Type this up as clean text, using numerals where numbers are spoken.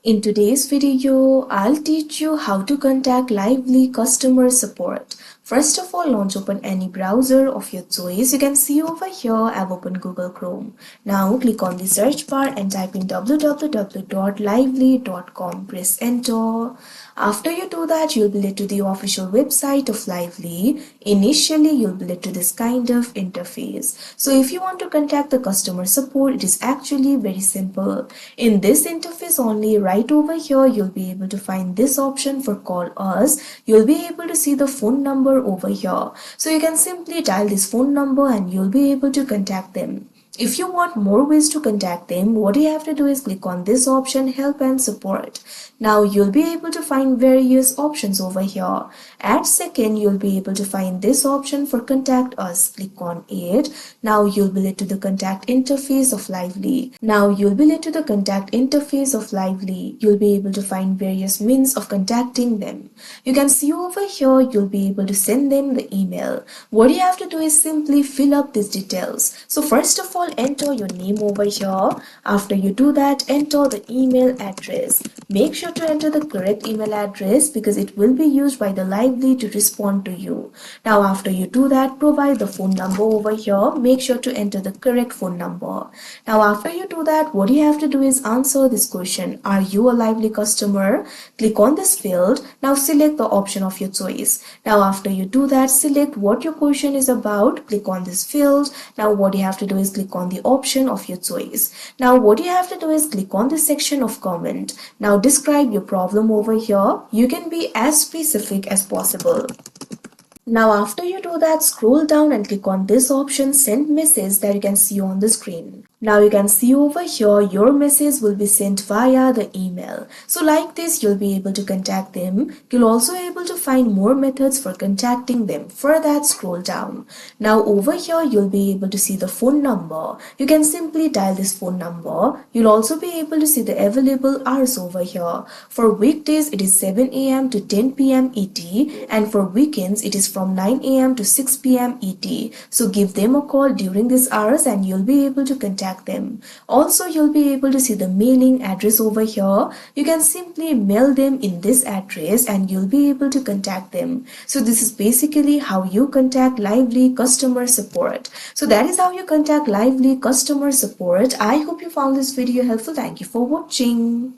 In today's video, I'll teach you how to contact Lively customer support. First of all, launch open any browser of your choice. You can see over here I've opened Google Chrome. Now click on the search bar and type in www.lively.com. Press enter. After you do that, you'll be led to the official website of Lively. Initially, you'll be led to this kind of interface. So if you want to contact the customer support, it is actually very simple. In this interface only, right over here, you'll be able to find this option for call us. You'll be able to see the phone number over here. So you can simply dial this phone number and you'll be able to contact them. If you want more ways to contact them, what you have to do is click on this option, help and support. Now you'll be able to find various options over here. At second, you'll be able to find this option for contact us. Click on it. Now you'll be led to the contact interface of Lively. You'll be able to find various means of contacting them. You can see over here, you'll be able to send them the email. What you have to do is simply fill up these details. So first of all, enter your name over here. After you do that, enter the email address. Make sure to enter the correct email address because it will be used by the Lively to respond to you. Now after you do that, provide the phone number over here. Make sure to enter the correct phone number. Now after you do that, what you have to do is answer this question. Are you a Lively customer? Click on this field. Now select the option of your choice. Now after you do that, select what your question is about. Click on this field. Now what you have to do is click on the option of your choice. Now what you have to do is click on the section of comment. Now describe your problem over here. You can be as specific as possible. Now after you do that, scroll down and click on this option, send message, that you can see on the screen. Now you can see over here your message will be sent via the email. So like this, you'll be able to contact them. You'll also be able to find more methods for contacting them. For that, scroll down. Now over here, you'll be able to see the phone number. You can simply dial this phone number. You'll also be able to see the available hours over here. For weekdays, it is 7 a.m. to 10 p.m. ET, and for weekends, it is from 9 a.m. to 6 p.m. ET. So give them a call during these hours and you'll be able to contact them. Also, you'll be able to see the mailing address over here. You can simply mail them in this address and you'll be able to contact them. So this is basically how you contact Lively customer support. So that is how you contact Lively customer support. I hope you found this video helpful. Thank you for watching.